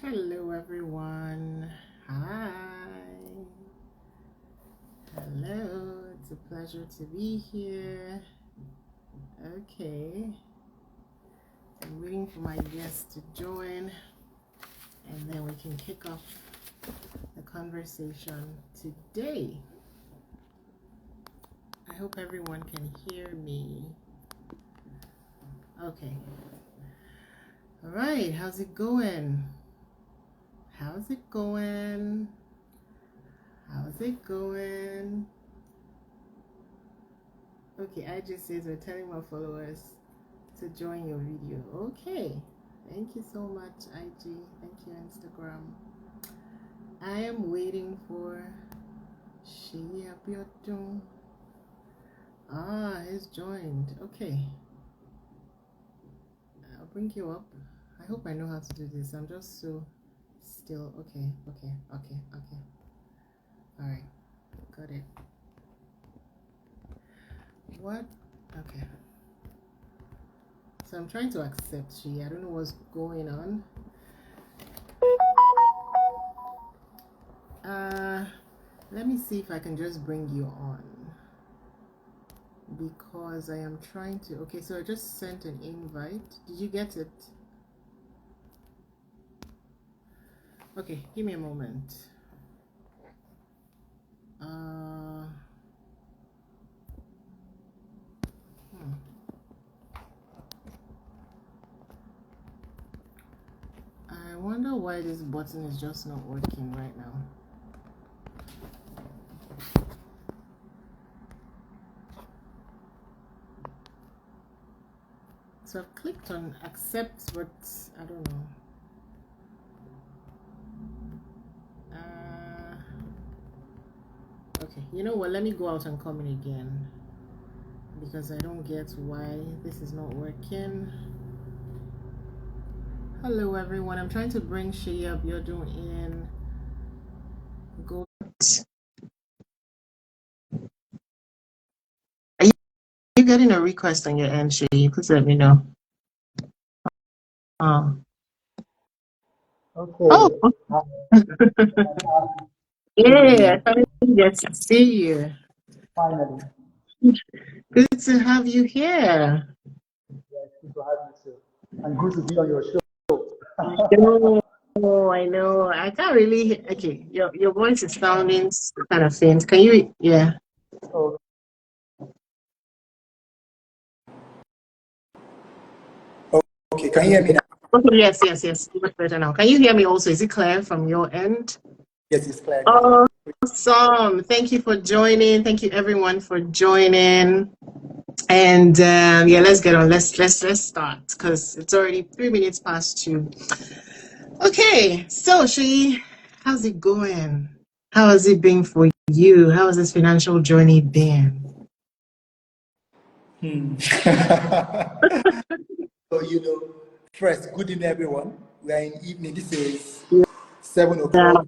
Hello, everyone. Hi. Hello. It's a pleasure to be here. Okay. I'm waiting for my guests to join, and then we can kick off the conversation today. I hope everyone can hear me. Okay. All right. How's it going? How's it going? How's it going? Okay, I just says we're telling my followers to join your video. Okay, thank you so much, IG. Thank you, Instagram. I am waiting for Seyi Abiodun. He's joined. Okay, I'll bring you up. I hope I know how to do this. I'm just so still. Okay. All right, got it. What? Okay. So I'm trying to accept Seyi. I don't know what's going on. Let me see if I can just bring you on, because I am trying to. Okay, so I just sent an invite. Did you get it? Okay, give me a moment. I wonder why this button is just not working right now. So I've clicked on accept, but I don't know. Okay, you know what? Let me go out and come in again, because I don't get why this is not working. Hello, everyone. I'm trying to bring Seyi Abiodun in. Go. Are you getting a request on your end, Seyi? Please let me know. Okay. Oh. Yeah, I finally get to see you. Finally. Good to have you here. Yes, good to have you too. And good to be on your show. I know. I can't really. Okay, your voice is sounding kind of faint. Can you? Yeah. Oh. Okay, can you hear me now? Okay, yes. Much better now. Can you hear me also? Is it clear from your end? Yes, it's clear. Awesome. Thank you for joining. Thank you everyone for joining. And yeah, let's get on. Let's start, because it's already 3 minutes past 2. Okay, so Seyi, how's it going? How has it been for you? How has this financial journey been? So, first, good evening, everyone. We are in evening. This is 7 o'clock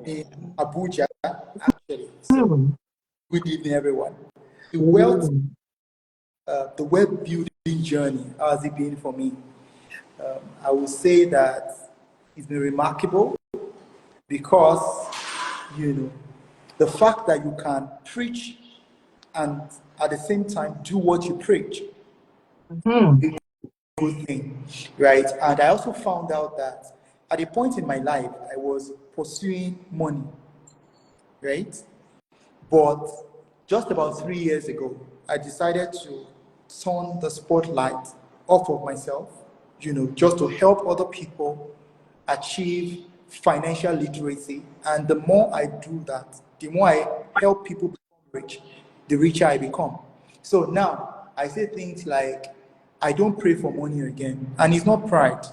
in Abuja, actually. So, good evening, everyone. The web building journey, how has it been for me? I would say that it's been remarkable, because the fact that you can preach and at the same time do what you preach is a good thing, right? And I also found out that at a point in my life I was pursuing money, right? But just about 3 years ago I decided to turn the spotlight off of myself, just to help other people achieve financial literacy. And the more I do that, the more I help people become rich, the richer I become. So now I say things like, I don't pray for money again. And it's not pride.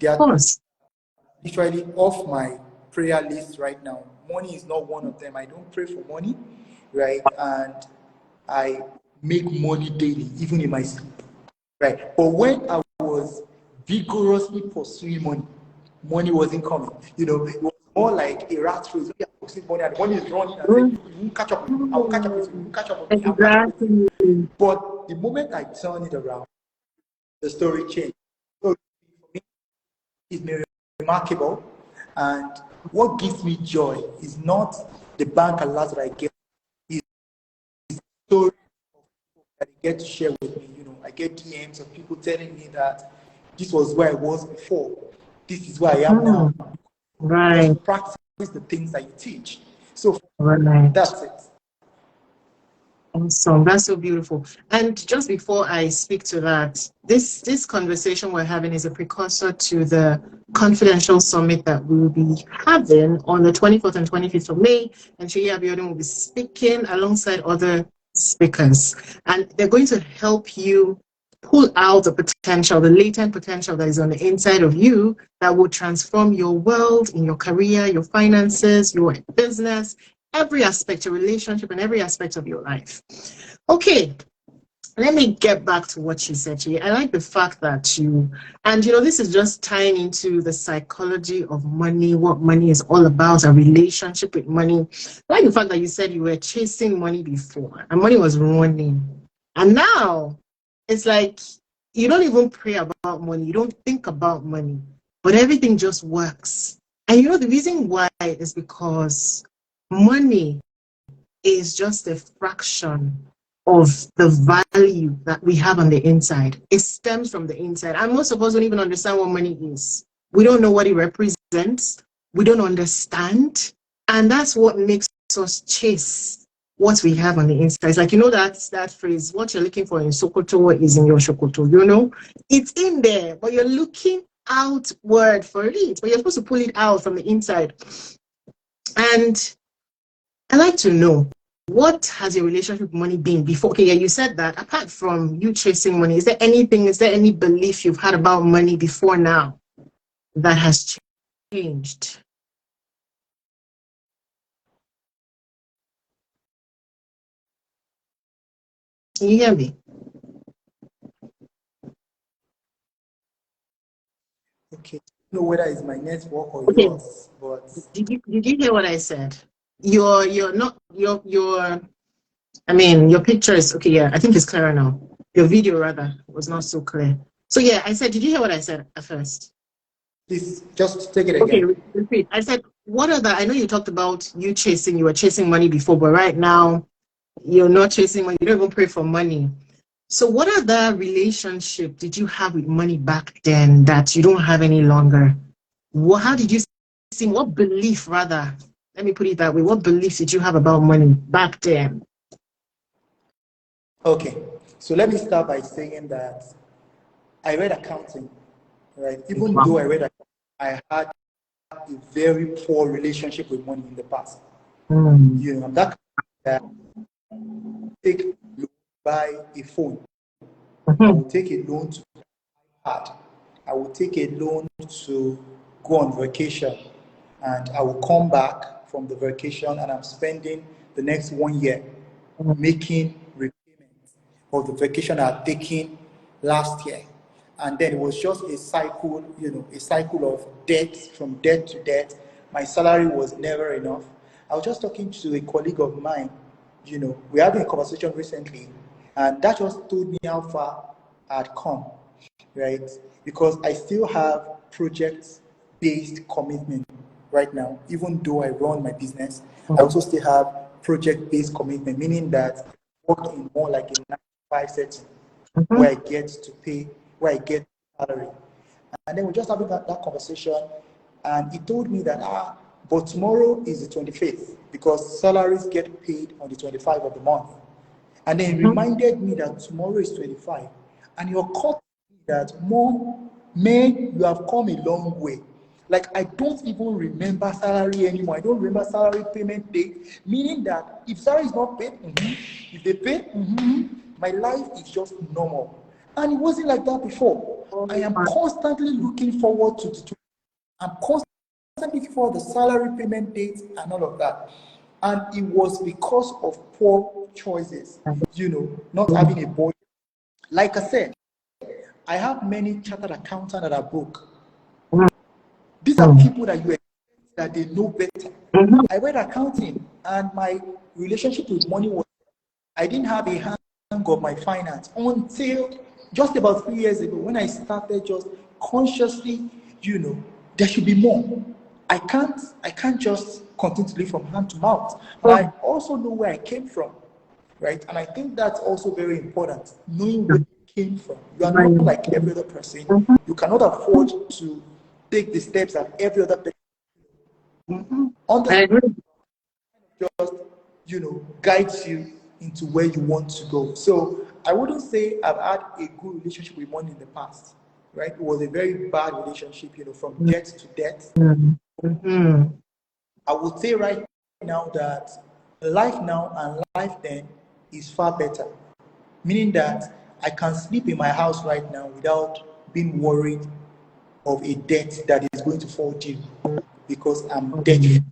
They are literally off my prayer list right now. Money is not one of them. I don't pray for money, right? And I make money daily, even in my sleep, right? But when I was vigorously pursuing money, money wasn't coming. It was more like a rat race. We are pursuing money, and money is running and saying, "You won't catch up with me. I will catch up with you. You won't catch up with me. I will catch up with you." But the moment I turn it around, the story changed. So for me, it's been remarkable. And what gives me joy is not the bank alert that I get, it's the story that they get to share with me. I get DMs of people telling me that this was where I was before, this is where I am now. Because Right. you practice the things that you teach. So Right. that's it. Awesome. That's so beautiful. And just before I speak to that, this conversation we're having is a precursor to the confidential summit that we will be having on the 24th and 25th of May. And Seyi Abiodun will be speaking alongside other speakers. And they're going to help you pull out the potential, the latent potential that is on the inside of you that will transform your world, in your career, your finances, your business, every aspect, your relationship, and every aspect of your life. Okay, let me get back to what you said, Chi. I like the fact that this is just tying into the psychology of money, what money is all about, a relationship with money. I like the fact that you said you were chasing money before, and money was running. And now it's like you don't even pray about money, you don't think about money, but everything just works. And the reason why is because money is just a fraction of the value that we have on the inside. It stems from the inside. And most of us don't even understand what money is. We don't know what it represents. We don't understand. And that's what makes us chase what we have on the inside. It's like, that phrase, what you're looking for in Sokoto is in your Shokoto, it's in there, but you're looking outward for it, but you're supposed to pull it out from the inside. And I like to know, what has your relationship with money been before? Okay, yeah, you said that. Apart from you chasing money, is there any belief you've had about money before now that has changed? Can you hear me? Okay. I don't know whether it's my network or Okay. yours, but Did you hear what I said? You're not your I mean, your picture is okay. Yeah, I think it's clearer now. Your video rather was not so clear. So yeah, I said, did you hear what I said at first? please just take it Okay, again. repeat. I said, I know you talked about you were chasing money before, but right now you're not chasing money. You don't even pray for money. So what other relationship did you have with money back then that you don't have any longer? How did you see, what belief rather, let me put it that way, what beliefs did you have about money back then? Okay. So let me start by saying that I read accounting, right? Even though I read accounting, I had a very poor relationship with money in the past. Mm. That take loan, buy a phone. I will take a loan to card. I will take a loan to go on vacation, and I will come back from the vacation and I'm spending the next 1 year making repayments of the vacation I had taken last year. And then it was just a cycle, a cycle of debt, from debt to debt. My salary was never enough. I was just talking to a colleague of mine, we had a conversation recently, and that just told me how far I'd come, right? Because I still have project-based commitment right now. Even though I run my business, I also still have project-based commitment, meaning that I work in more like a 9 to 5 setting where I get to pay, where I get salary. And then we just having that conversation, and he told me that, but tomorrow is the 25th because salaries get paid on the 25th of the month. And then he reminded me that tomorrow is 25. And he caught me that, Mom, man, you have come a long way. Like, I don't even remember salary anymore. I don't remember salary payment date, meaning that if salary is not paid, if they pay, my life is just normal. And it wasn't like that before. I am constantly looking forward to I'm constantly looking for the salary payment date and all of that. And it was because of poor choices, not having a budget. Like I said, I have many chartered accountants that are broke. These are people that you expect that they know better. I read accounting, and my relationship with money was, I didn't have a hang of my finance until just about 3 years ago when I started just consciously, there should be more. I can't just continue to live from hand to mouth. And I also know where I came from, right? And I think that's also very important, knowing where you came from. You are not like every other person. You cannot afford to take the steps that every other person. I Understand, agree. just guides you into where you want to go. So I wouldn't say I've had a good relationship with money in the past, right? It was a very bad relationship, from debt to debt. Mm-hmm. I would say right now that life now and life then is far better, meaning that I can sleep in my house right now without being worried of a debt that is going to fall due because I'm debt free,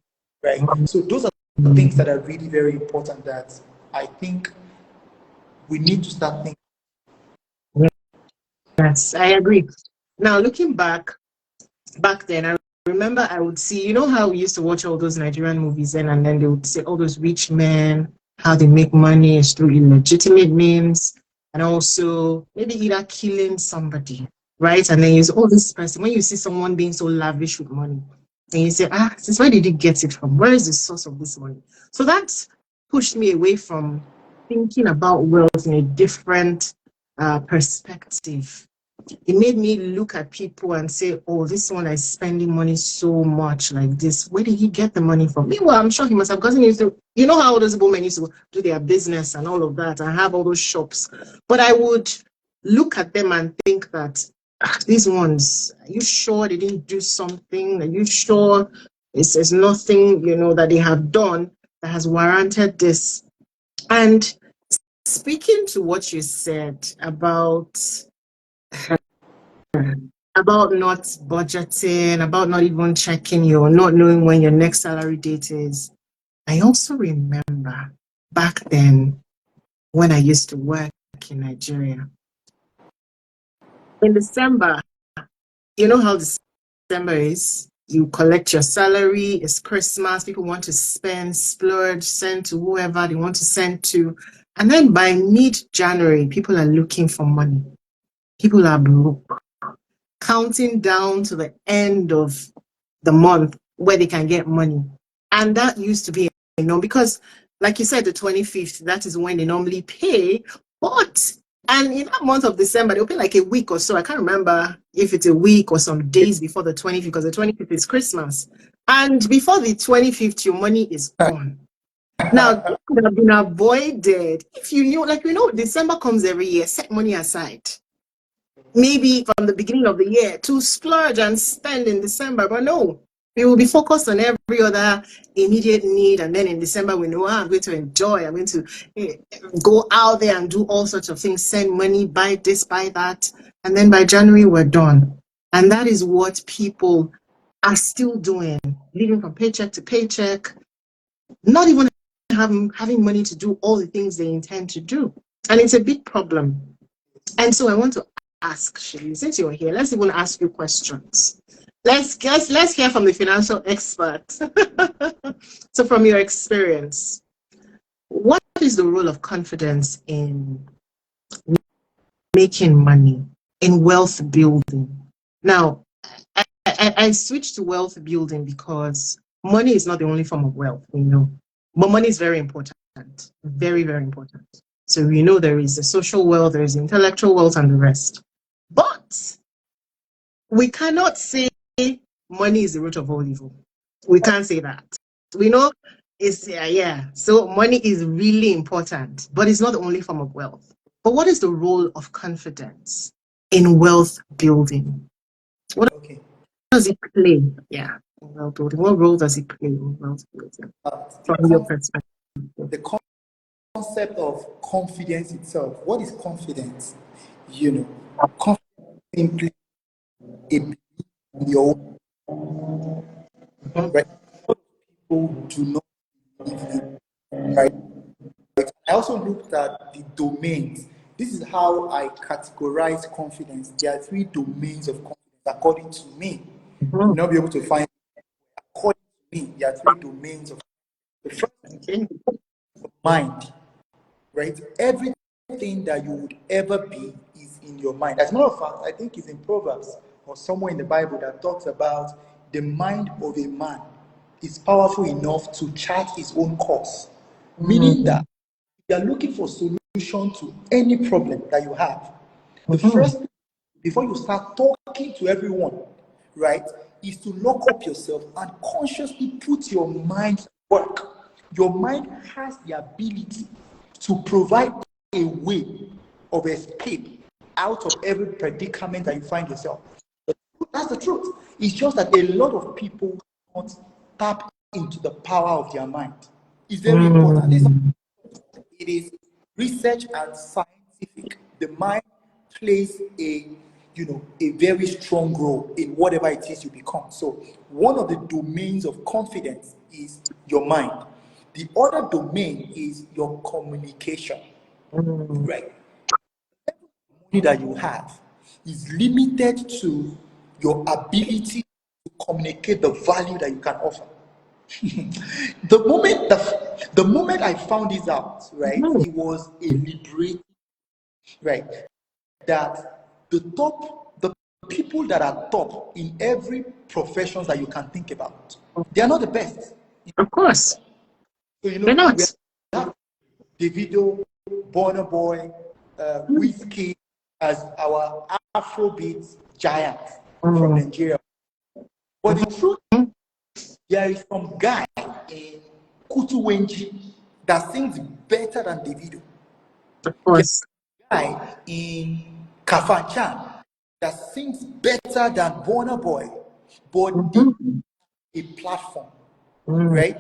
right? So those are things that are really very important that I think we need to start thinking. Yes, I agree. Now, looking back then, I remember I would see, you know how we used to watch all those Nigerian movies then, and then they would say all those rich men, how they make money is through illegitimate means, and also maybe either killing somebody, right? And then you say, oh, this person, when you see someone being so lavish with money, and you say, since where did he get it from? Where is the source of this money? So that pushed me away from thinking about wealth in a different perspective. It made me look at people and say, oh, this one is spending money so much like this. Where did he get the money from? Meanwhile, I'm sure he must have gotten into, you know how those women used to do their business and all of that and have all those shops. But I would look at them and think that these ones, are you sure they didn't do something? Are you sure there's nothing, that they have done that has warranted this? And speaking to what you said about not budgeting, about not even checking your, not knowing when your next salary date is. I also remember back then when I used to work in Nigeria. In December, you know how December is? You collect your salary, it's Christmas, people want to spend, splurge, send to whoever they want to send to. And then by mid-January, people are looking for money. People are broke, counting down to the end of the month where they can get money. And that used to be because, like you said, the 25th, that is when they normally pay. But, and in that month of December, they'll pay like a week or so. I can't remember if it's a week or some days before the 25th, because the 25th is Christmas. And before the 25th, your money is gone. Now, this could have been avoided if you knew, December comes every year, set money aside maybe from the beginning of the year to splurge and spend in December. But no, we will be focused on every other immediate need. And then in December, we know, I'm going to enjoy. I'm going to go out there and do all sorts of things, send money, buy this, buy that. And then by January, we're done. And that is what people are still doing, living from paycheck to paycheck, not even having money to do all the things they intend to do. And it's a big problem. And so I want to ask Shirley, since you're here, let's even ask you questions. Let's hear from the financial expert. So from your experience, what is the role of confidence in making money, in wealth building? Now, I switched to wealth building because money is not the only form of wealth, but money is very important, very, very important. So we know there is the social wealth, there is intellectual wealth, and the rest. But we cannot say money is the root of all evil. We can't say that. We know it's, yeah. So money is really important, but it's not the only form of wealth. But what is the role of confidence in wealth building? What Okay. does it play? Yeah, in wealth building. What role does it play in wealth building The, from your perspective? the concept of confidence itself. What is confidence? Confidence is simply a belief in your own, right? People do not believe in, right? I also looked at the domains. This is how I categorize confidence. There are three domains of confidence according to me. You will not be able to find according to me. There are three domains of the first Okay. mind, right? Everything that you would ever be is in your mind. As a matter of fact, I think it's in Proverbs or somewhere in the Bible that talks about the mind of a man is powerful enough to chart his own course. Meaning that if you are looking for solution to any problem that you have, the first thing before you start talking to everyone, right, is to lock up yourself and consciously put your mind to work. Your mind has the ability to provide a way of escape out of every predicament that you find yourself. That's the truth. It's just that a lot of people don't tap into the power of their mind. It's very important. It is research and scientific. The mind plays a very strong role in whatever it is you become. So one of the domains of confidence is your mind. The other domain is your communication. Right? Money that you have is limited to your ability to communicate the value that you can offer. The moment I found this out, right, it was a liberating, right, that the people that are top in every profession that you can think about, they are not the best. Of course. So They're not. we have Davido, Burna Boy, Whiskey as our Afrobeat giant from Nigeria. But the truth, there is some guy in Kutuwenji that sings better than Davido. Of course. Guy in Kafanchan that sings better than Burna Boy, but they a platform, right?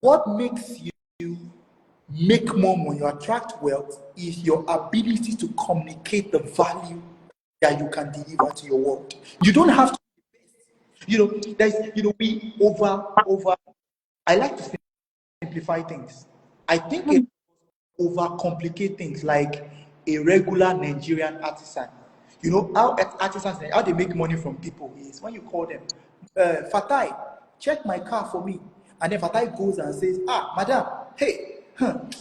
What makes you make more money, you attract wealth, is your ability to communicate the value that you can deliver to your world. You don't have to, we over. I like to simplify things. I think it overcomplicate things like a regular Nigerian artisan. You know how artisans, how they make money from people is when you call them, Fatai, check my car for me, and then Fatai goes and says, madam, hey,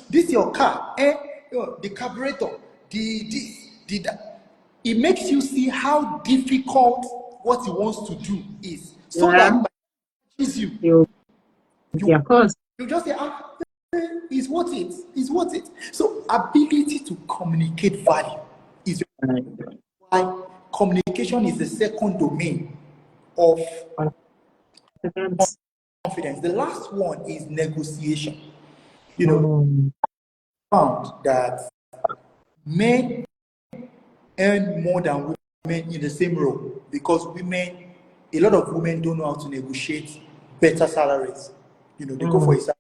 this your car, the carburetor, the this, the that. It makes you see how difficult what he wants to do is, so Yeah. that by you, Yeah, of course. you just say, it's worth it. It's worth it. So ability to communicate value is why communication is the second domain of confidence. The last one is negotiation. Found that men earn more than women in the same role because a lot of women don't know how to negotiate better salaries. They go for a salary,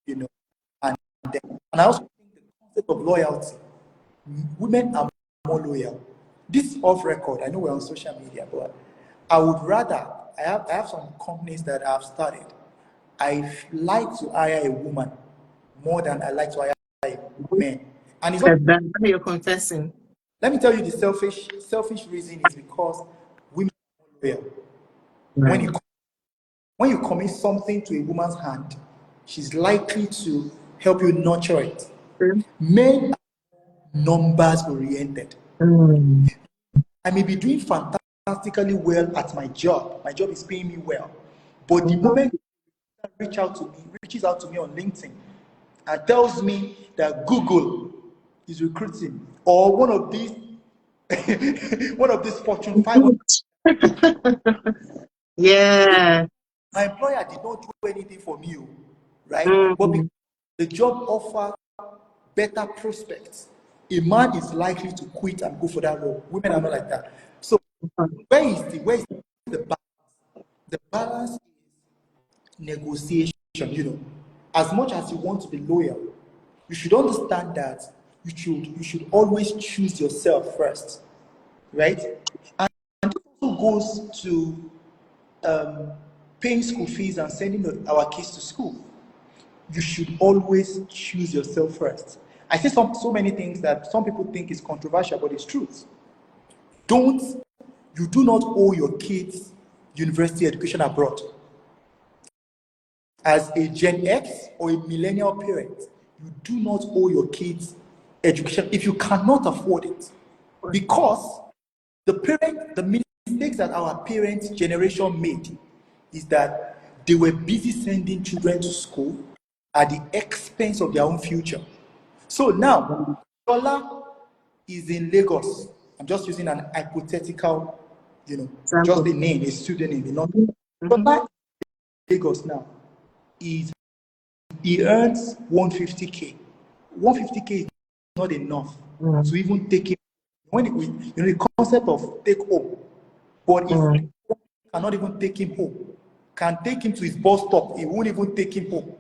and I also think the concept of loyalty. Women are more loyal. This off record, I know we're on social media, but I would rather, I have some companies that I've started. I like to hire a woman more than I like to hire a man. And it's not, You're confessing. let me tell you, the selfish reason is because women are more loyal. Right. When you commit something to a woman's hand, she's likely to help you nurture it. Men are numbers oriented. I may be doing fantastically well at my job. My job is paying me well. But the moment reaches out to me on LinkedIn and tells me that Google is recruiting, or one of these Fortune 500, Yeah. my employer did not do anything for me, right? But because the job offers better prospects, a man is likely to quit and go for that role. Women are not like that. So where is the balance? The balance is negotiation. As much as you want to be loyal, you should understand that you should always choose yourself first, right? And this also goes to paying school fees and sending our kids to school. You should always choose yourself first. I say so many things that some people think is controversial, but it's truth. You do not owe your kids university education abroad. As a Gen X or a millennial parent, you do not owe your kids education if you cannot afford it. Because the mistakes that our parents' generation made is that they were busy sending children to school at the expense of their own future. So now, Shola is in Lagos. I'm just using an hypothetical, just a name, a pseudonym. Shola in Lagos now he earns 150k. 150k is not enough to even take him. The concept of take home, but if cannot even take him home, can take him to his bus stop, he won't even take him home.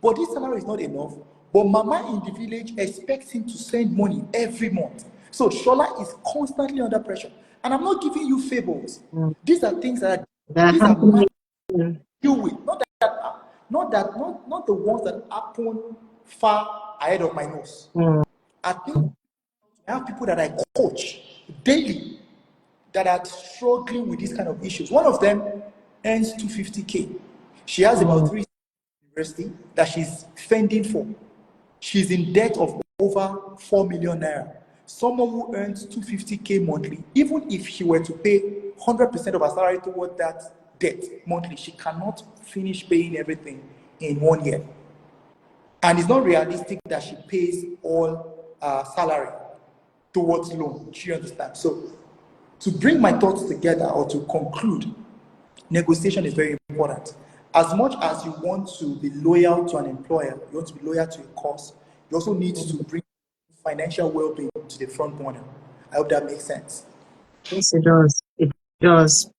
But this salary is not enough. But Mama in the village expects him to send money every month. So Shola is constantly under pressure. And I'm not giving you fables. These are things these are matters to deal with. Not the ones that happen far ahead of my nose. I think I have people that I coach daily that are struggling with these kind of issues. One of them earns 250k. She has about 3 university that she's fending for. She's in debt of over 4 million naira. Someone who earns 250k monthly, even if she were to pay 100% of her salary toward that debt monthly, she cannot finish paying everything in 1 year. And it's not realistic that she pays all salary towards loan. Do you understand? So to bring my thoughts together or to conclude, negotiation is very important. As much as you want to be loyal to an employer, you want to be loyal to a cause, you also need to bring financial well-being to the front burner. I hope that makes sense. Yes, it does. It does.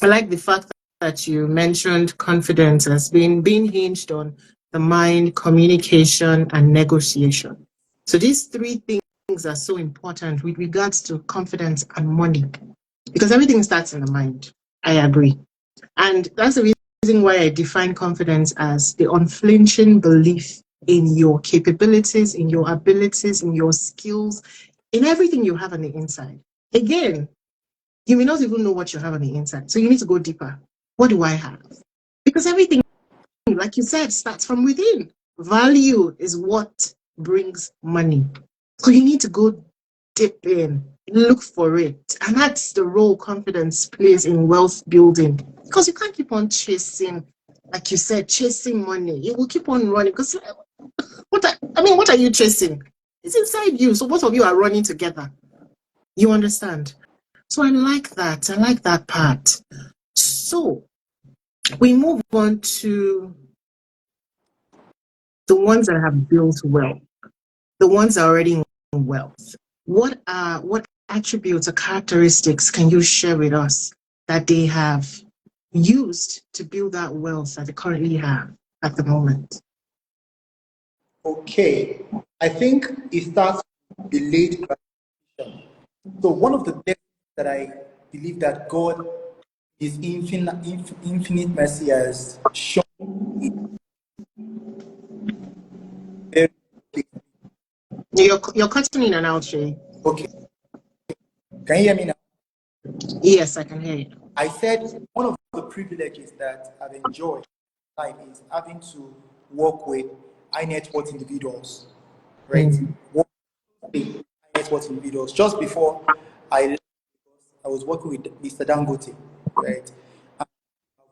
I like the fact that you mentioned confidence as being hinged on the mind, communication, and negotiation. So these three things are so important with regards to confidence and money, because everything starts in the mind. I agree. And that's the reason why I define confidence as the unflinching belief in your capabilities, in your abilities, in your skills, in everything you have on the inside. Again, you may not even know what you have on the inside. So you need to go deeper. What do I have? Because everything, like you said, starts from within. Value is what brings money. So you need to go deep in, look for it. And that's the role confidence plays in wealth building. Because you can't keep on chasing, like you said, chasing money. It will keep on running. Because what are you chasing? It's inside you. So both of you are running together. You understand? So I like that. I like that part. So we move on to the ones that have built wealth, the ones that are already in wealth. What attributes or characteristics can you share with us that they have used to build that wealth that they currently have at the moment? Okay, I think it starts with delayed gratification. So one of the things that I believe that God is infinite mercy has shown me very clearly. You're cutting in and out, Shay. Okay, can you hear me now? Yes, I can hear you. I said one of the privileges that I've enjoyed in life is having to work with high net worth individuals, right? Work with high net worth individuals. Just before I left, I was working with Mr. Dangote, right?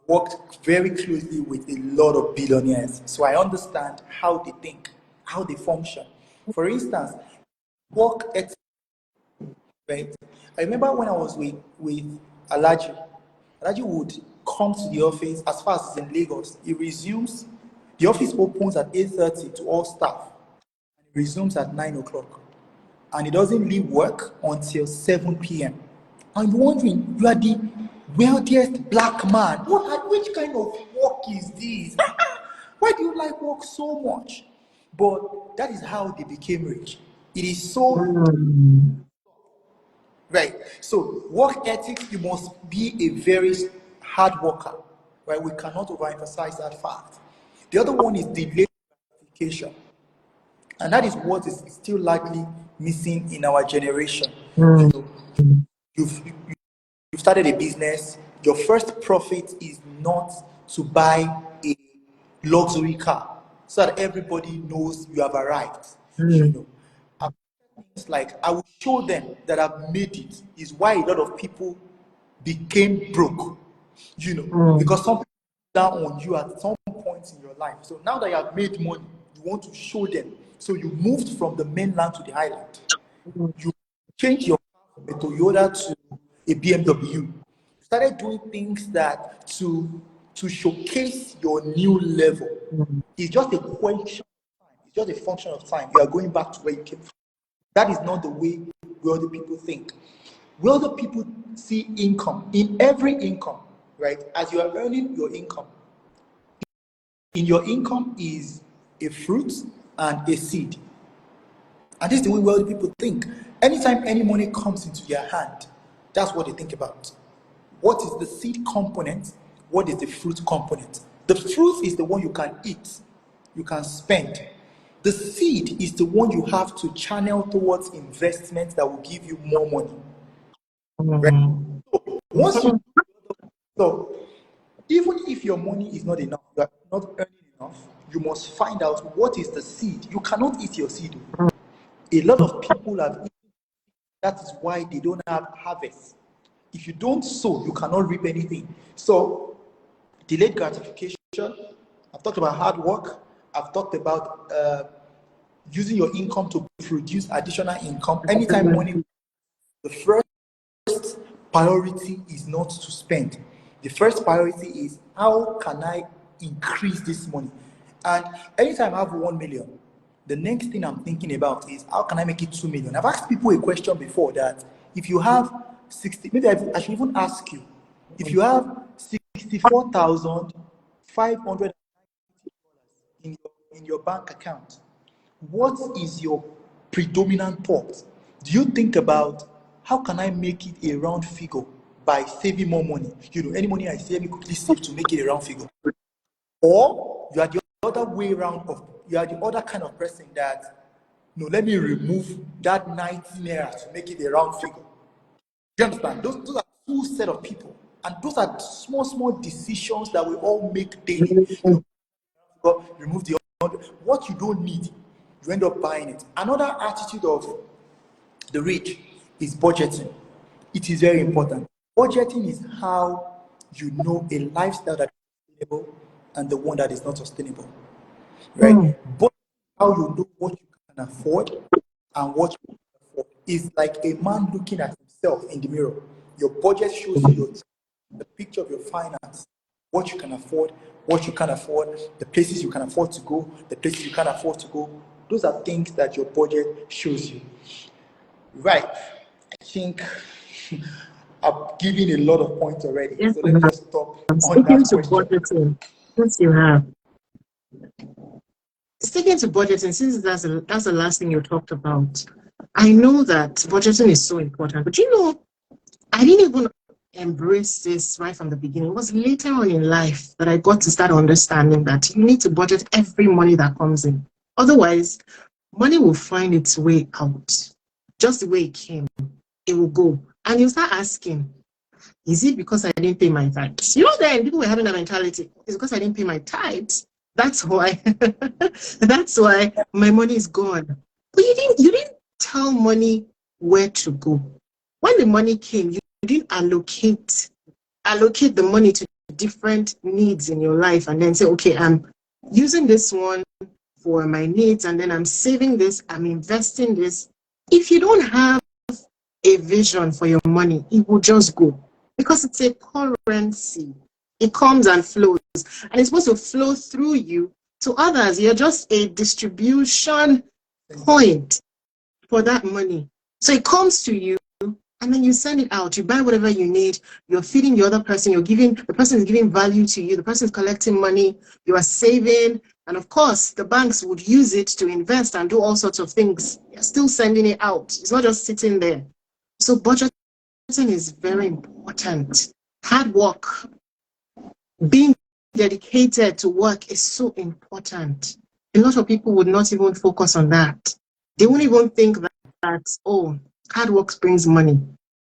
Worked very closely with a lot of billionaires. So I understand how they think, how they function. For instance, work ethic, right? I remember when I was with Alaji, Alaji would come to the office as far as it's in Lagos. He resumes, the office opens at 8:30 to all staff. And it resumes at 9 o'clock. And he doesn't leave work until 7 p.m. I'm wondering, you are the wealthiest black man. Which kind of work is this? Why do you like work so much? But that is how they became rich. It is so right. So work ethics, you must be a very hard worker. Right? We cannot overemphasize that fact. The other one is delayed gratification. And that is what is still largely missing in our generation. You know, you've you've started a business, your first profit is not to buy a luxury car so that everybody knows you have arrived. You know, things like I will show them that I've made it is why a lot of people became broke. You know, because some people down on you at some point in your life. So now that you have made money, you want to show them. So you moved from the mainland to the island. You changed your car from a Toyota to a BMW. You started doing things that to showcase your new level. It's just a question of time. It's just a function of time. You are going back to where you came from. That is not the way wealthy people think. Wealthy people see income in every income, right? As you are earning your income, in your income is a fruit and a seed. And this is the way wealthy people think. Anytime any money comes into their hand, that's what they think about. What is the seed component? What is the fruit component? The fruit is the one you can eat, you can spend. The seed is the one you have to channel towards investment that will give you more money. Right? So once you so even if your money is not enough, you are not earning enough, you must find out what is the seed. You cannot eat your seed. A lot of people have eaten. That is why they don't have harvest. If you don't sow, you cannot reap anything. So, delayed gratification. I've talked about hard work. I've talked about using your income to produce additional income. Anytime money, the first priority is not to spend. The first priority is how can I increase this money? And anytime I have 1 million, the next thing I'm thinking about is how can I make it 2 million? I've asked people a question before that if you have 60, maybe I should even ask you, if you have 64,500 in your bank account, what is your predominant thought? Do you think about how can I make it a round figure by saving more money? Any money I save, me quickly save to make it a round figure. Or you are the other way around you are the other kind of person that let me remove that 90 naira to make it a round figure. Do you understand? Those are two set of people. And those are small decisions that we all make daily. Remove the other. What you don't need, you end up buying it. Another attitude of the rich is budgeting. It is very important. Budgeting is how you know a lifestyle that is sustainable and the one that is not sustainable. Right? But how you know what you can afford and what you can afford is like a man looking at himself in the mirror. Your budget shows you the picture of your finance, what you can afford, what you can't afford, the places you can afford to go, the places you can't afford to go. Those are things that your budget shows you. Right. I think I've given a lot of points already. Yes, So let me just stop on sticking that to question. budgeting. Yes, you have. Sticking to budgeting, since that's the last thing you talked about. I know that budgeting is so important, but I didn't even embrace this right from the beginning. It was later on in life that I got to start understanding that you need to budget every money that comes in. Otherwise, money will find its way out. Just the way it came, it will go. And you start asking, is it because I didn't pay my tithes? Then people were having that mentality. It's because I didn't pay my tithes. That's why. That's why my money is gone. But you didn't tell money where to go. When the money came, you didn't allocate the money to different needs in your life and then say, okay, I'm using this one for my needs and then I'm saving this, I'm investing this. If you don't have a vision for your money, it will just go because it's a currency. It comes and flows, and it's supposed to flow through you to others. You're just a distribution point for that money. So it comes to you, and then you send it out. You buy whatever you need. You're feeding the other person. The person is giving value to you. The person is collecting money. You are saving. And of course, the banks would use it to invest and do all sorts of things. You're still sending it out. It's not just sitting there. So budgeting is very important. Hard work, being dedicated to work is so important. A lot of people would not even focus on that. They won't even think that oh, hard work brings money.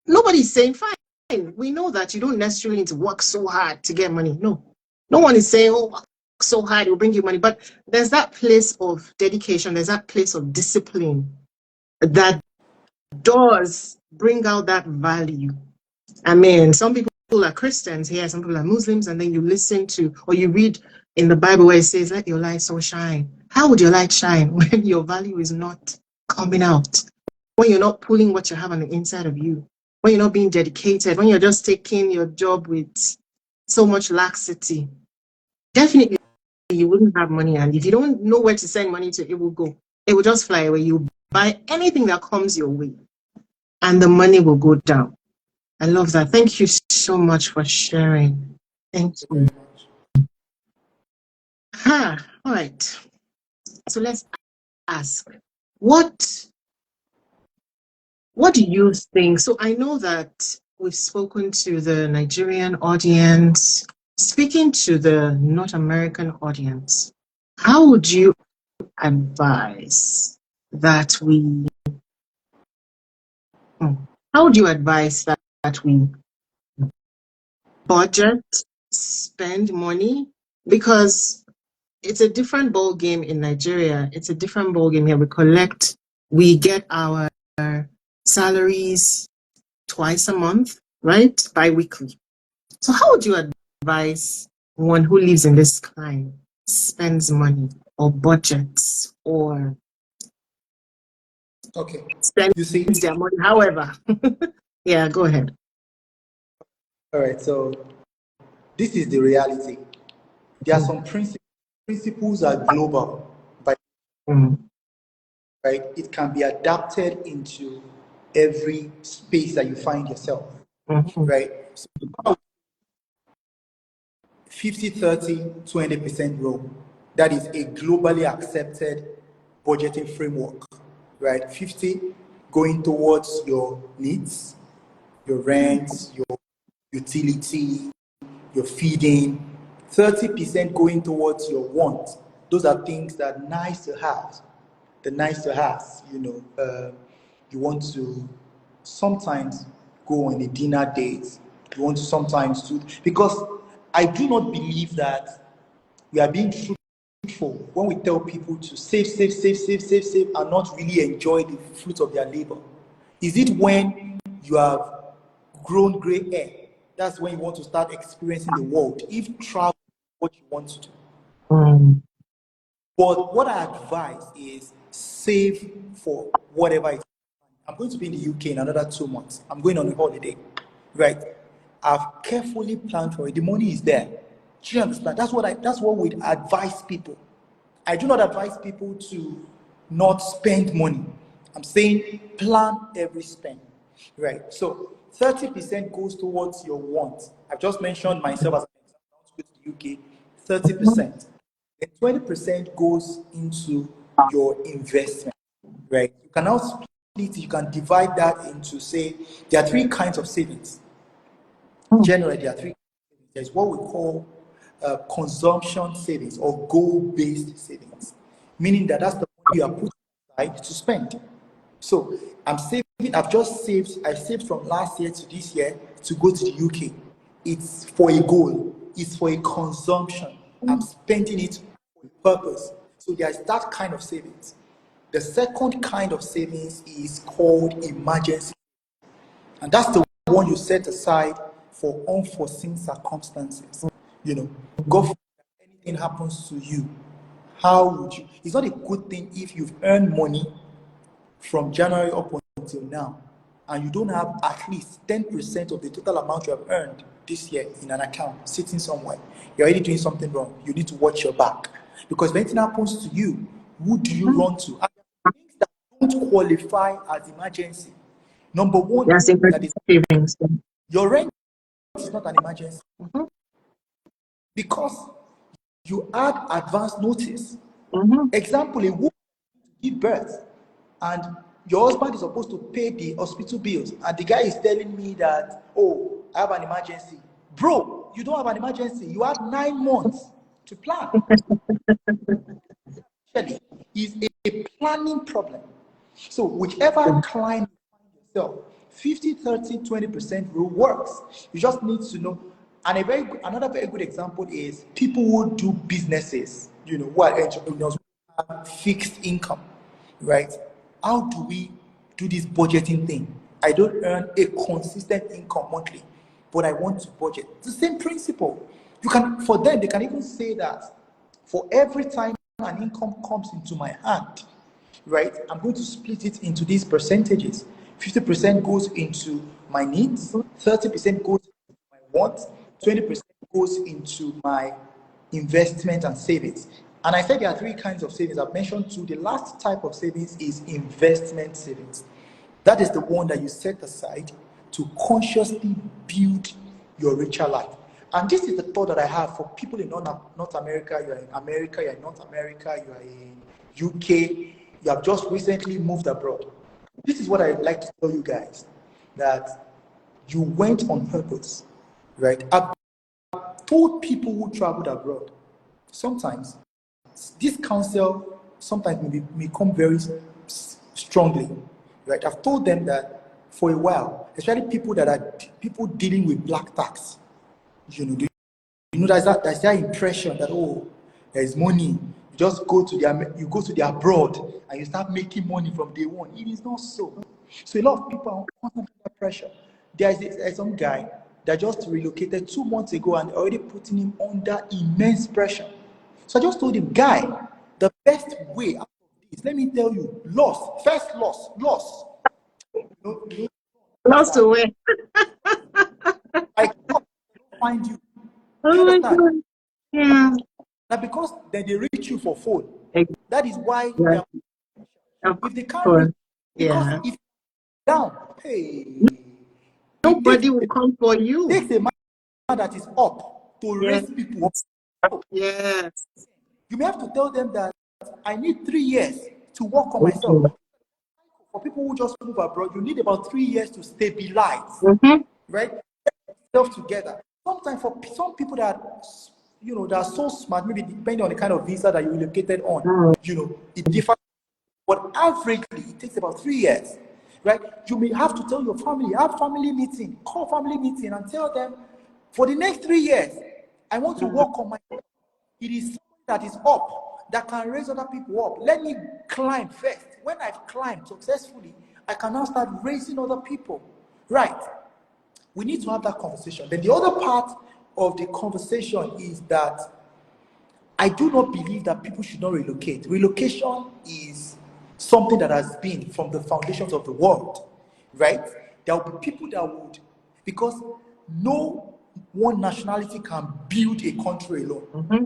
Nobody's saying, fine, we know that you don't necessarily need to work so hard to get money. No. No one is saying, oh, work so hard, it will bring you money. But there's that place of dedication, there's that place of discipline that does bring out that value. I mean, some people are Christians here, some people are Muslims, and then you listen to or you read in the Bible where it says, let your light so shine. How would your light shine when your value is not coming out? When you're not pulling what you have on the inside of you? When you're not being dedicated? When you're just taking your job with so much laxity? Definitely you wouldn't have money. And if you don't know where to send money to, it will go. It will just fly away. You buy anything that comes your way and the money will go down. I love that. Thank you so much for sharing. Thank you. All right. So let's ask, what do you think? So I know that we've spoken to the Nigerian audience, speaking to the North American audience. How would you advise that we how would you advise that we budget, spend money? Because it's a different ball game in Nigeria. It's a different ball game here. We get our salaries twice a month, right? Bi-weekly. So how would you advise one who lives in this climate, spends money or budgets or spends You see, their money, however? Yeah, go ahead. all right. So this is the reality. There are some principles. Principles are global, but Mm. right, it can be adapted into every space that you find yourself. Mhm. Right. So 50, 30, 20% rule. That is a globally accepted budgeting framework. Right. 50 going towards your needs, your rent, your utility, your feeding, 30% going towards your wants. Those are things that are nice to have. The nice to have, you want to sometimes go on a dinner date. You want to sometimes do, because I do not believe that we are being truthful when we tell people to save, save, save, save, save, save, and not really enjoy the fruit of their labor. Is it when you have grown gray hair? That's when you want to start experiencing the world. If travel is what you want to do. Mm. But what I advise is save for whatever it is. I'm going to be in the UK in another 2 months. I'm going on a holiday, right? I've carefully planned for it. The money is there. Do you understand? That's what we advise people. I do not advise people to not spend money. I'm saying plan every spend, right? So 30% goes towards your want. I've just mentioned myself as an example. I want to go to the UK. 30%. And 20% goes into your investment, right? You can now split it, you can divide that into, say, there are three kinds of savings. Generally, there are three. There's what we call consumption savings or goal-based savings, meaning that that's the money you are putting aside to spend. So I'm saving. I've just saved. I saved from last year to this year to go to the UK. It's for a goal. It's for a consumption. I'm spending it for a purpose. So there's that kind of savings. The second kind of savings is called emergency, and that's the one you set aside for unforeseen circumstances. God forbid anything happens to you. How would you? It's not a good thing if you've earned money from January up until now, and you don't have at least 10% of the total amount you have earned this year in an account sitting somewhere. You're already doing something wrong. You need to watch your back. Because if anything happens to you, who do you run to? And things that don't qualify as emergency. Number one, Yes, that is savings. your rent is not an emergency Mhm. because you had advance notice. Mhm. Example, a woman give birth and your husband is supposed to pay the hospital bills and the guy is telling me that, oh, I have an emergency. Bro, you don't have an emergency. You had 9 months to plan. Actually, is a planning problem. So whichever climb you find yourself, 50, 30, 20% rule works. You just need to know. And another very good example is people who do businesses, who are entrepreneurs, who have fixed income, right? How do we do this budgeting thing? I don't earn a consistent income monthly. but I want to budget. It's the same principle. You can, for them, they can even say that for every time an income comes into my hand, right, I'm going to split it into these percentages. 50% goes into my needs, 30% goes into my wants, 20% goes into my investment and savings. And I said there are three kinds of savings. I've mentioned two. The last type of savings is investment savings. That is the one that you set aside to consciously build your richer life. And this is the thought that I have for people in North America. You are in America, you are in North America, you are in UK, you have just recently moved abroad. This is what I'd like to tell you guys, that you went on purpose, right? I've told people who traveled abroad, sometimes this counsel sometimes may come very strongly, right? I've told them that for a while, especially people dealing with black tax, there's that impression that, oh, there's money. You just you go to the abroad and you start making money from day one. It is not so. So a lot of people are under pressure. There's some guy that just relocated 2 months ago and already putting him under immense pressure. So I just told him, guy, the best way out of this, let me tell you, first loss. Lost away. I can't find you. Do you Oh my understand? God. Yeah. Now, because they reach you for phone, that is why they are. Exactly. Of If they can't reach, course. because Yeah. if down, hey, Nobody will come for you. takes a man that is up to Yeah. raise people up. Yes. You may have to tell them that I need 3 years to work on myself. Mm-hmm. For people who just move abroad, you need about 3 years to stabilize, Mm-hmm. right? Get yourself together. Sometimes for some people that that are so smart, maybe depending on the kind of visa that you relocated on, it differs. But averagely, it takes about 3 years, right? You may have to tell your family, have family meeting, call family meeting, and tell them, for the next 3 years, I want to work on myself. It is something that is up, that can raise other people up. Let me climb first. When I've climbed successfully, I can now start raising other people, right? We need to have that conversation. Then the other part of the conversation is that I do not believe that people should not relocate. Relocation is something that has been from the foundations of the world, right? There will be people that would, because no one nationality can build a country alone. Mm-hmm.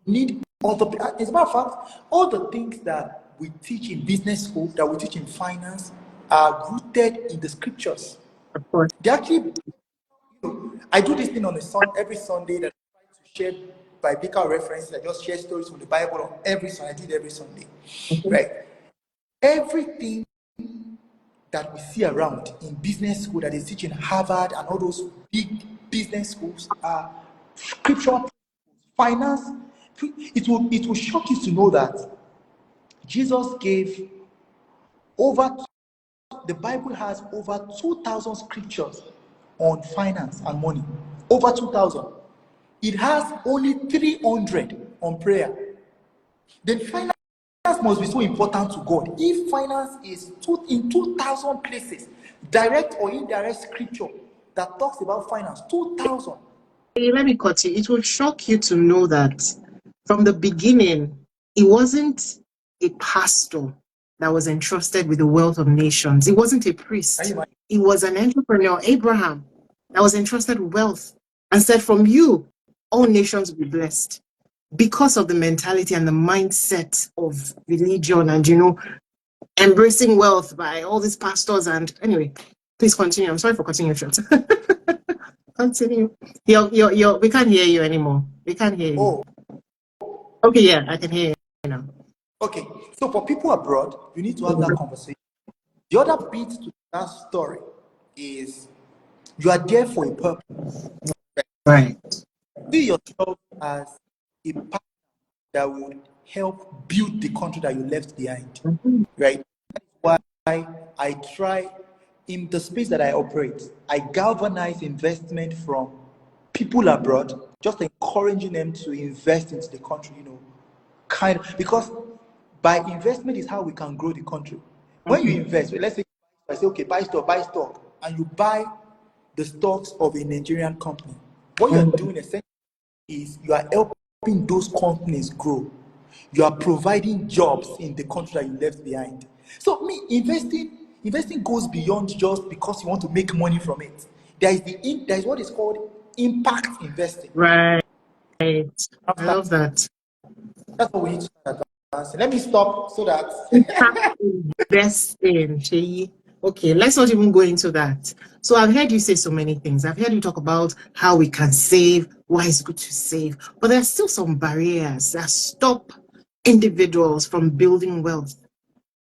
Need other. As a matter of fact, all the things that we teach in business school, that we teach in finance, are rooted in the scriptures. Of course. They actually, I do this thing on every Sunday that I try to share biblical references. I just share stories from the Bible on every Sunday. I do it every Sunday, Mm-hmm. right? Everything that we see around in business school that is teaching Harvard and all those big business schools are scriptural. Finance, it will shock you to know that Jesus gave over, the Bible has over 2,000 scriptures on finance and money. Over 2,000. It has only 300 on prayer. Then finance must be so important to God. If finance is in 2,000 places, direct or indirect scripture that talks about finance, 2,000. Let me cut you. It will shock you to know that from the beginning, it wasn't a pastor that was entrusted with the wealth of nations. It wasn't a priest. It was an entrepreneur, Abraham, that was entrusted with wealth and said, from you, all nations will be blessed. Because of the mentality and the mindset of religion and, embracing wealth by all these pastors. And anyway, please continue. I'm sorry for cutting you short. Continue. We can't hear you anymore. We can't hear you. Okay, yeah, I can hear you now. Okay, so for people abroad, you need to have that conversation. The other bit to that story is you are there for a purpose. Right. See yourself as a partner that would help build the country that you left behind. Mm-hmm. Right? That's why I try, in the space that I operate, I galvanize investment from people abroad, just encouraging them to invest into the country, because by investment is how we can grow the country. When you invest, let's say I say, okay, buy stock, and you buy the stocks of a Nigerian company, what you're doing essentially is you are helping those companies grow. You are providing jobs in the country that you left behind. So me investing goes beyond just because you want to make money from it. There is what is called impact investing. Right. I love that. That's what we need to start advancing. Let me stop so that Impact investing, Seyi. Okay, let's not even go into that. So I've heard you say so many things. I've heard you talk about how we can save, why it's good to save, but there's still some barriers that stop individuals from building wealth.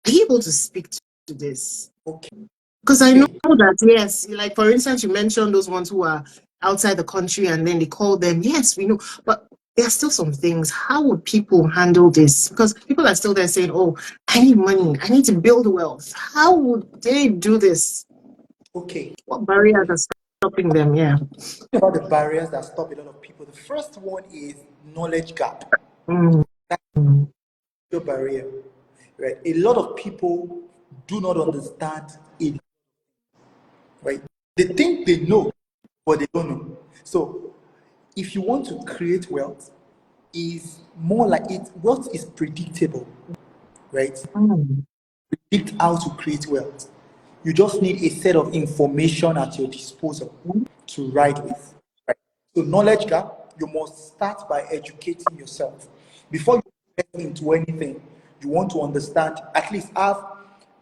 Are you able to speak to this? okay. Because I know that, yes, like for instance, you mentioned those ones who are outside the country and then they call them, yes, we know, but there are still some things. How would people handle this? Because people are still there saying, oh, I need money, I need to build wealth. How would they do this? Okay. What barriers are stopping them? Yeah. About the barriers that stop a lot of people. The first one is knowledge gap. Mm. That's your barrier. Right? A lot of people do not understand it. Right? They think they know, but they don't know. So if you want to create wealth, is more like it wealth is predictable, right? Mm. Predict how to create wealth. You just need a set of information at your disposal to ride with. Right? So knowledge gap, you must start by educating yourself. Before you get into anything, you want to understand, at least have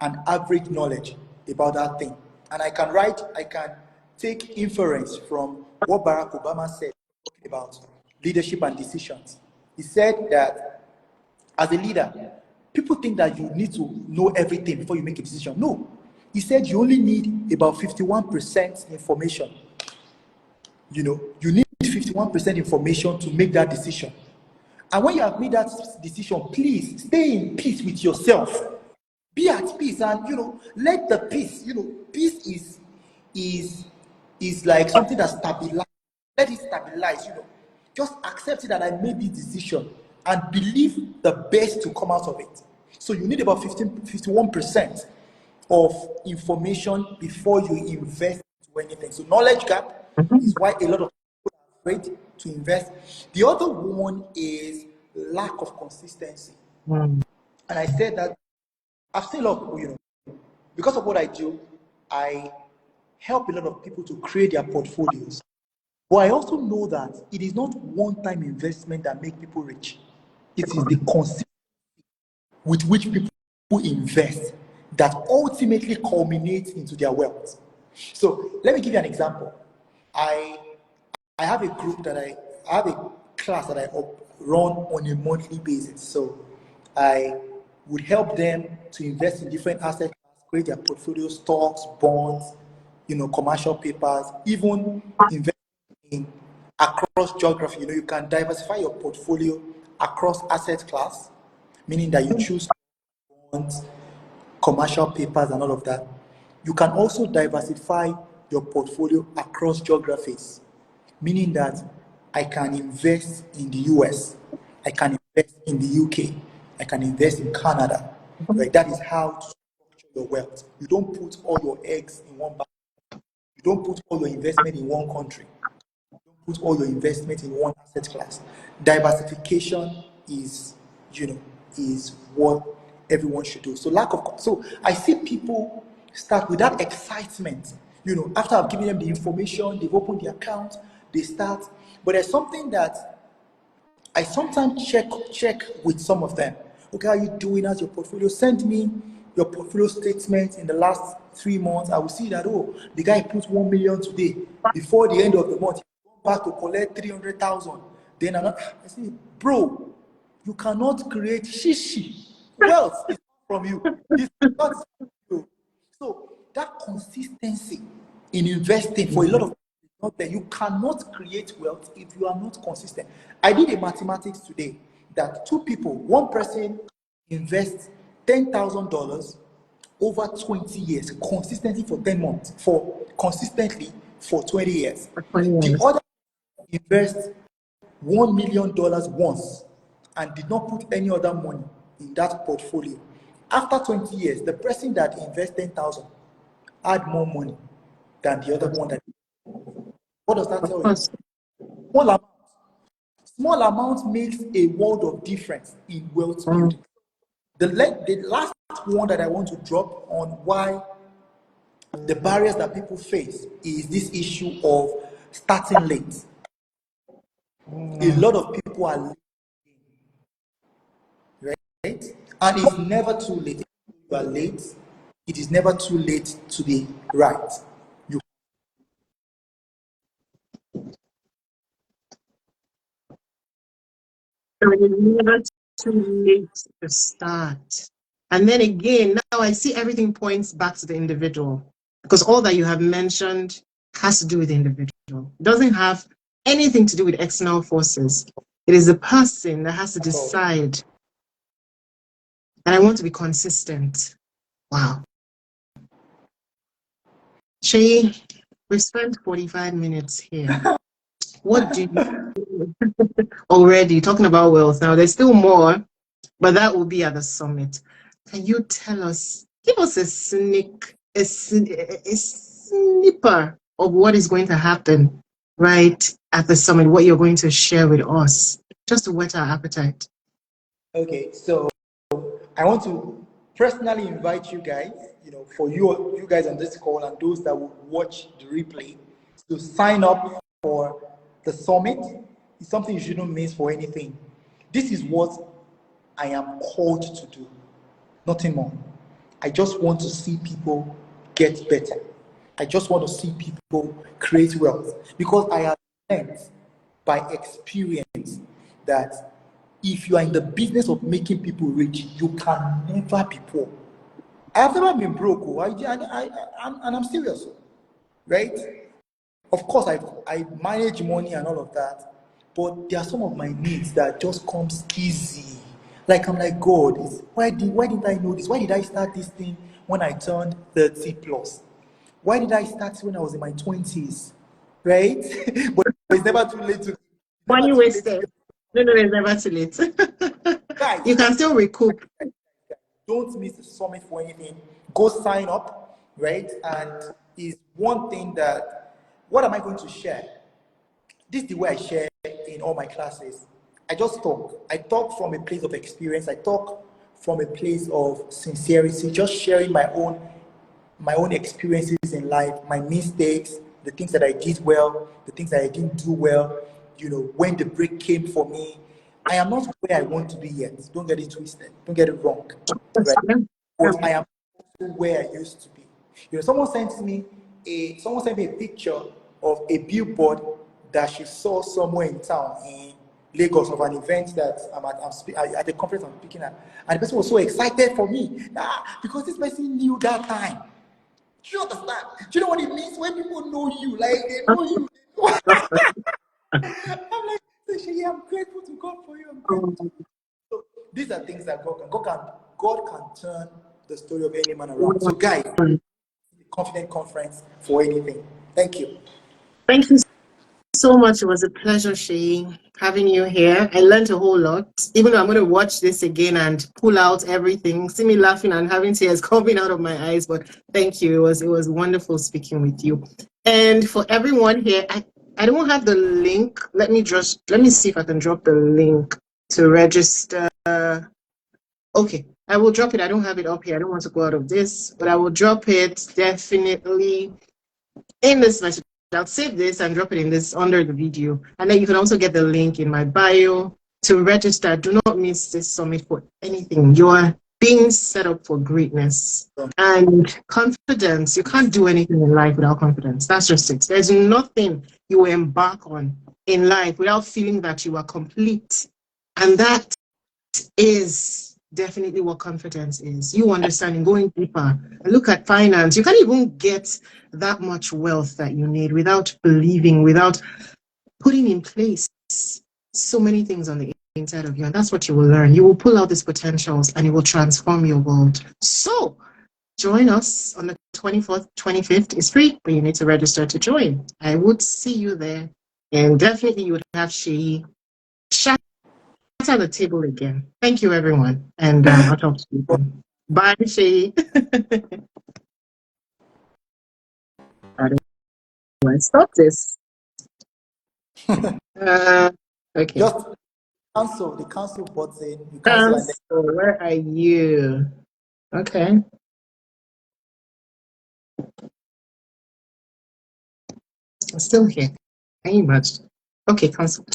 an average knowledge about that thing. And I can take inference from what Barack Obama said talking about leadership and decisions. He said that as a leader, people think that you need to know everything before you make a decision. No. He said you only need about 51% information. You need 51% information to make that decision. And when you have made that decision, please stay in peace with yourself. Be at peace and let the peace, peace is like something that stabilizes. Let it stabilize. Just accept it that I made this decision and believe the best to come out of it. So you need about 51% of information before you invest into anything. So knowledge gap Mhm. is why a lot of people are afraid to invest. The other one is lack of consistency. Mm. And I said that I've seen a lot of people, because of what I do, I help a lot of people to create their portfolios. But I also know that it is not one-time investment that make people rich. It is the consistency with which people invest that ultimately culminates into their wealth. So let me give you an example. I I have a group that I have a class that I run on a monthly basis. So I would help them to invest in different asset classes, create their portfolio, stocks, bonds, commercial papers, even invest in across geography. You can diversify your portfolio across asset class, meaning that you choose bonds, commercial papers, and all of that. You can also diversify your portfolio across geographies, meaning that I can invest in the US, I can invest in the UK, I can invest in Canada. Right? That is how to structure your wealth. You don't put all your eggs in one basket. You don't put all your investment in one country. Put all your investment in one asset class. Diversification is what everyone should do. So I see people start with that excitement. After I've given them the information, they've opened the account, they start. But there's something that I sometimes check with some of them. Okay, how are you doing as your portfolio? Send me your portfolio statement in the last 3 months. I will see that the guy put 1 million today. Before the end of the month, he come back to collect 300,000. Then I say, bro, you cannot create shishi. Wealth is not from you. It's not from you. So that consistency in investing for a lot of people is not there. You cannot create wealth if you are not consistent. I did a mathematics today that two people, one person invests $10,000 over 20 years, consistently for 10 months, for 20 years. For 20 The years. other invests $1 million once and did not put any other money in that portfolio. After 20 years, the person that invested 10,000 had more money than the other one that. What does that Of tell you? course. Small amount. Small amount makes a world of difference in wealth building. The last one that I want to drop on why the barriers that people face is this issue of starting late. A lot of people are late, right? And it's never too late. If you are late, it is never too late to be right. You So it's never too late to start. And then again, now I see everything points back to the individual because all that you have mentioned has to do with the individual. It doesn't have anything to do with external forces. It is the person that has to decide that I want to be consistent. Wow. Seyi, we've spent 45 minutes here. What do you already talking about wealth? Now, there's still more, but that will be at the summit. Can you tell us, give us a snipper of what is going to happen right at the summit, what you're going to share with us, just to whet our appetite? Okay, so I want to personally invite you guys, for you guys on this call and those that will watch the replay, to sign up for the summit. It's something you shouldn't miss for anything. This is what I am called to do, nothing more. I just want to see people get better. I just want to see people create wealth because I have learned by experience that if you are in the business of making people rich, you can never be poor. I have never been broke, and I'm serious, right? Of course, I manage money and all of that, but there are some of my needs that just comes easy. Like I'm like, God, why didn't I know this? Why did I start this thing when I turned 30 plus? Why did I start when I was in my 20s? Right? But it's never too late to it's never Money too late to wasted. No, no, it's never too late. guys. You can still recoup. Don't miss the summit for anything. Go sign up, right? And is one thing that what am I going to share? This is the way I share in all my classes. I just talk. I talk from a place of experience. I talk from a place of sincerity, just sharing my own experiences in life, my mistakes, the things that I did well, the things that I didn't do well, when the break came for me. I am not where I want to be yet. Don't get it twisted. Don't get it wrong. Right? But I am also where I used to be. Someone sent me a picture of a billboard that she saw somewhere in town in Lagos of an event that at the conference I'm speaking at, and the person was so excited for me because this person knew that time. Do you understand? Do you know what it means when people know you? Like they know you. I'm like, yeah, I'm grateful to God for you. I'm grateful to God. So these are things that God can turn the story of any man around. So guys, confident conference for anything. Thank you. Thank you so much. It was a pleasure, Seyi, having you here. I learned a whole lot. Even though I'm going to watch this again and pull out everything, see me laughing and having tears coming out of my eyes. But thank you. It was wonderful speaking with you. And for everyone here, I don't have the link. Let me see if I can drop the link to register. Okay, I will drop it. I don't have it up here. I don't want to go out of this, but I will drop it definitely in this message. I'll save this and drop it in this under the video. And then you can also get the link in my bio to register. Do not miss this summit for anything. You are being set up for greatness and confidence. You can't do anything in life without confidence. That's just it. There's nothing you embark on in life without feeling that you are complete. And that is definitely what confidence is. You understanding, going deeper. Look at finance. You can't even get that much wealth that you need without believing, without putting in place so many things on the inside of you. And that's what you will learn. You will pull out these potentials and it will transform your world. So join us on the 24th, 25th. It's free, but you need to register to join. I would see you there. And definitely you would have Seyi at the table again. Thank you, everyone. And I'll talk to you soon. Bye, Seyi. How do I stop this? Uh, okay. Just cancel the cancel button. You cancel and then Cancel. Where are you? Okay. I'm still here. Can you imagine? Okay, cancel.